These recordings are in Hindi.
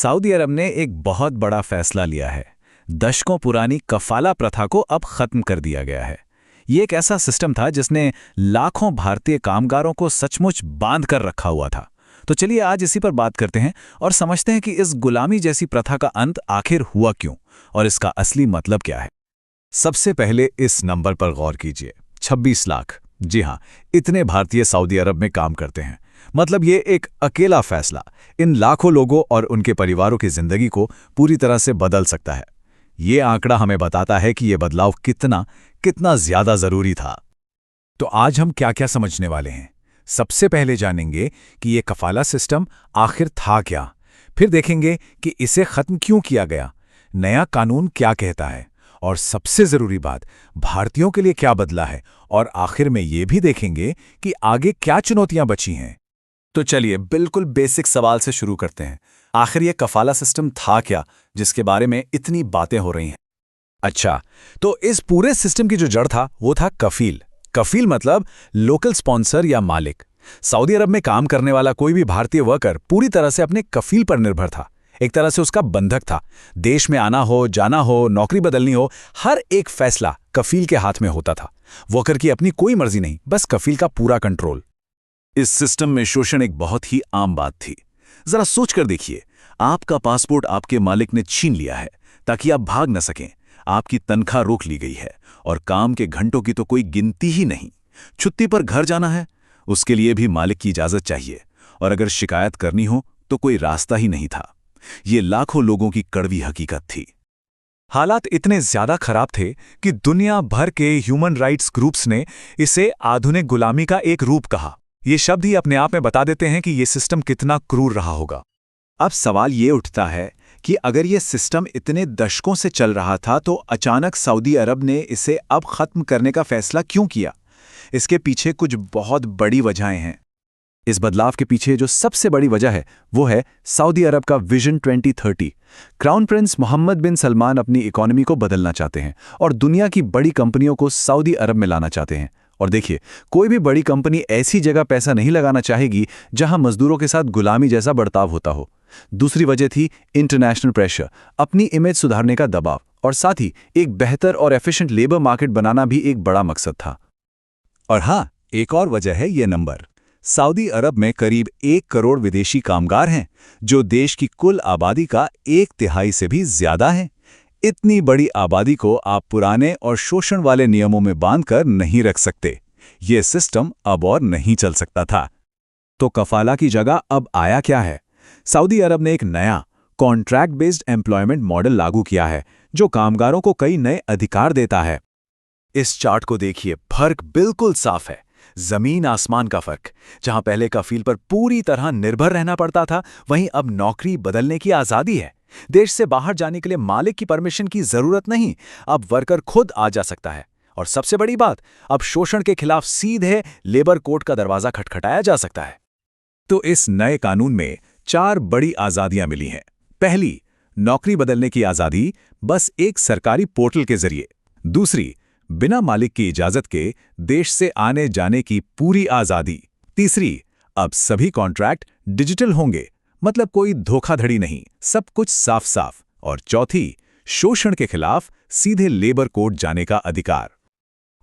सऊदी अरब ने एक बहुत बड़ा फैसला लिया है। दशकों पुरानी कफाला प्रथा को अब खत्म कर दिया गया है। ये एक ऐसा सिस्टम था जिसने लाखों भारतीय कामगारों को सचमुच बांध कर रखा हुआ था। तो चलिए आज इसी पर बात करते हैं और समझते हैं कि इस गुलामी जैसी प्रथा का अंत आखिर हुआ क्यों और इसका असली मतलब क्या है। सबसे पहले इस नंबर पर गौर कीजिए, 26 लाख। जी हाँ, इतने भारतीय सऊदी अरब में काम करते हैं। मतलब ये एक अकेला फैसला इन लाखों लोगों और उनके परिवारों की जिंदगी को पूरी तरह से बदल सकता है। ये आंकड़ा हमें बताता है कि ये बदलाव कितना ज्यादा जरूरी था। तो आज हम क्या क्या समझने वाले हैं। सबसे पहले जानेंगे कि ये कफाला सिस्टम आखिर था क्या। फिर देखेंगे कि इसे खत्म क्यों किया गया, नया कानून क्या कहता है, और सबसे जरूरी बात, भारतीयों के लिए क्या बदला है। और आखिर में ये भी देखेंगे कि आगे क्या चुनौतियां बची हैं। तो चलिए बिल्कुल बेसिक सवाल से शुरू करते हैं। आखिर ये कफाला सिस्टम था क्या जिसके बारे में इतनी बातें हो रही हैं। अच्छा, तो इस पूरे सिस्टम की जो जड़ था वो था कफील। कफील मतलब लोकल स्पॉन्सर या मालिक। सऊदी अरब में काम करने वाला कोई भी भारतीय वर्कर पूरी तरह से अपने कफील पर निर्भर था। एक तरह से उसका बंधक था। देश में आना हो, जाना हो, नौकरी बदलनी हो, हर एक फैसला कफील के हाथ में होता था। वर्कर की अपनी कोई मर्जी नहीं, बस कफील का पूरा कंट्रोल। इस सिस्टम में शोषण एक बहुत ही आम बात थी। जरा सोच कर देखिए, आपका पासपोर्ट आपके मालिक ने छीन लिया है ताकि आप भाग न सकें। आपकी तनख्वाह रोक ली गई है और काम के घंटों की तो कोई गिनती ही नहीं। छुट्टी पर घर जाना है, उसके लिए भी मालिक की इजाजत चाहिए, और अगर शिकायत करनी हो तो कोई रास्ता ही नहीं था। ये लाखों लोगों की कड़वी हकीकत थी। हालात इतने ज्यादा खराब थे कि दुनिया भर के ह्यूमन राइट्स ग्रुप्स ने इसे आधुनिक गुलामी का एक रूप कहा। ये शब्द ही अपने आप में बता देते हैं कि ये सिस्टम कितना क्रूर रहा होगा। अब सवाल ये उठता है कि अगर ये सिस्टम इतने दशकों से चल रहा था तो अचानक सऊदी अरब ने इसे अब खत्म करने का फैसला क्यों किया। इसके पीछे कुछ बहुत बड़ी वजहें हैं। इस बदलाव के पीछे जो सबसे बड़ी वजह है वो है सऊदी अरब का विजन 2030। क्राउन प्रिंस मोहम्मद बिन सलमान अपनी इकोनॉमी को बदलना चाहते हैं और दुनिया की बड़ी कंपनियों को सऊदी अरब में लाना चाहते हैं। और देखिए, कोई भी बड़ी कंपनी ऐसी जगह पैसा नहीं लगाना चाहेगी जहां मजदूरों के साथ गुलामी जैसा बर्ताव होता हो। दूसरी वजह थी इंटरनेशनल प्रेशर, अपनी इमेज सुधारने का दबाव, और साथ ही एक बेहतर और एफिशिएंट लेबर मार्केट बनाना भी एक बड़ा मकसद था। और हाँ, एक और वजह है ये नंबर। सऊदी अरब में करीब 1 करोड़ विदेशी कामगार हैं, जो देश की कुल आबादी का 1/3 से भी ज्यादा है। इतनी बड़ी आबादी को आप पुराने और शोषण वाले नियमों में बांधकर नहीं रख सकते। ये सिस्टम अब और नहीं चल सकता था। तो कफाला की जगह अब आया क्या है। सऊदी अरब ने एक नया कॉन्ट्रैक्ट बेस्ड एम्प्लॉयमेंट मॉडल लागू किया है, जो कामगारों को कई नए अधिकार देता है। इस चार्ट को देखिए, फर्क बिल्कुल साफ है। जमीन आसमान का फर्क। जहां पहले कफील पर पूरी तरह निर्भर रहना पड़ता था, वहीं अब नौकरी बदलने की आजादी है। देश से बाहर जाने के लिए मालिक की परमिशन की जरूरत नहीं, अब वर्कर खुद आ जा सकता है। और सबसे बड़ी बात, अब शोषण के खिलाफ सीधे लेबर कोर्ट का दरवाजा खटखटाया जा सकता है। तो इस नए कानून में 4 बड़ी आजादियां मिली हैं। पहली, नौकरी बदलने की आजादी, बस एक सरकारी पोर्टल के जरिए। दूसरी, बिना मालिक की इजाजत के देश से आने जाने की पूरी आजादी। तीसरी, अब सभी कॉन्ट्रैक्ट डिजिटल होंगे, मतलब कोई धोखाधड़ी नहीं, सब कुछ साफ साफ। और चौथी, शोषण के खिलाफ सीधे लेबर कोर्ट जाने का अधिकार।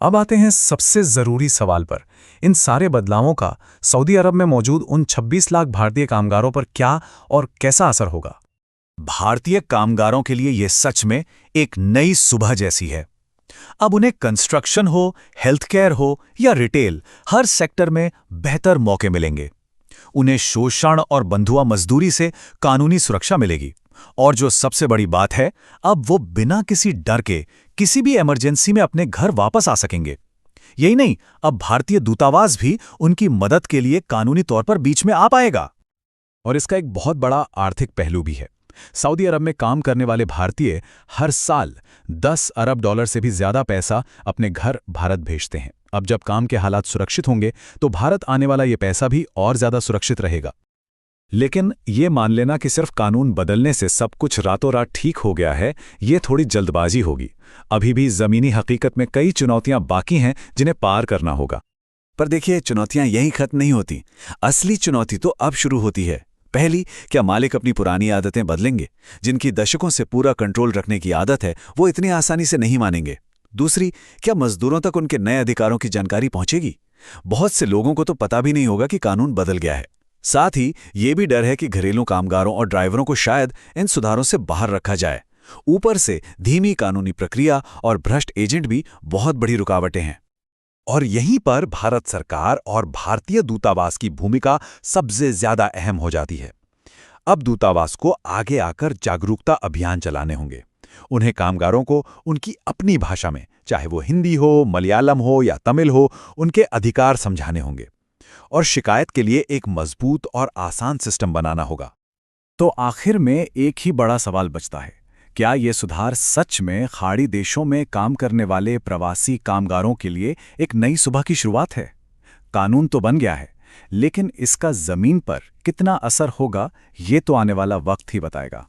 अब आते हैं सबसे जरूरी सवाल पर। इन सारे बदलावों का सऊदी अरब में मौजूद उन 26 लाख भारतीय कामगारों पर क्या और कैसा असर होगा। भारतीय कामगारों के लिए यह सच में एक नई सुबह जैसी है। अब उन्हें कंस्ट्रक्शन हो, हेल्थ केयर हो या रिटेल, हर सेक्टर में बेहतर मौके मिलेंगे। उन्हें शोषण और बंधुआ मजदूरी से कानूनी सुरक्षा मिलेगी। और जो सबसे बड़ी बात है, अब वो बिना किसी डर के किसी भी इमरजेंसी में अपने घर वापस आ सकेंगे। यही नहीं, अब भारतीय दूतावास भी उनकी मदद के लिए कानूनी तौर पर बीच में आ पाएगा। और इसका एक बहुत बड़ा आर्थिक पहलू भी है। सऊदी अरब में काम करने वाले भारतीय हर साल 10 अरब डॉलर से भी ज्यादा पैसा अपने घर भारत भेजते हैं। अब जब काम के हालात सुरक्षित होंगे तो भारत आने वाला ये पैसा भी और ज्यादा सुरक्षित रहेगा। लेकिन ये मान लेना कि सिर्फ कानून बदलने से सब कुछ रातों रात ठीक हो गया है, ये थोड़ी जल्दबाजी होगी। अभी भी जमीनी हकीकत में कई चुनौतियां बाकी हैं जिन्हें पार करना होगा। पर देखिए, चुनौतियां यहीं खत्म नहीं होती। असली चुनौती तो अब शुरू होती है। पहली, क्या मालिक अपनी पुरानी आदतें बदलेंगे? जिनकी दशकों से पूरा कंट्रोल रखने की आदत है, वो इतनी आसानी से नहीं मानेंगे। दूसरी, क्या मजदूरों तक उनके नए अधिकारों की जानकारी पहुंचेगी? बहुत से लोगों को तो पता भी नहीं होगा कि कानून बदल गया है। साथ ही ये भी डर है कि घरेलू कामगारों और ड्राइवरों को शायद इन सुधारों से बाहर रखा जाए। ऊपर से धीमी कानूनी प्रक्रिया और भ्रष्ट एजेंट भी बहुत बड़ी रुकावटें हैं। और यहीं पर भारत सरकार और भारतीय दूतावास की भूमिका सबसे ज्यादा अहम हो जाती है। अब दूतावास को आगे आकर जागरूकता अभियान चलाने होंगे। उन्हें कामगारों को उनकी अपनी भाषा में, चाहे वो हिंदी हो, मलयालम हो या तमिल हो, उनके अधिकार समझाने होंगे। और शिकायत के लिए एक मजबूत और आसान सिस्टम बनाना होगा। तो आखिर में एक ही बड़ा सवाल बचता है, क्या ये सुधार सच में खाड़ी देशों में काम करने वाले प्रवासी कामगारों के लिए एक नई सुबह की शुरुआत है? कानून तो बन गया है, लेकिन इसका जमीन पर कितना असर होगा, ये तो आने वाला वक्त ही बताएगा।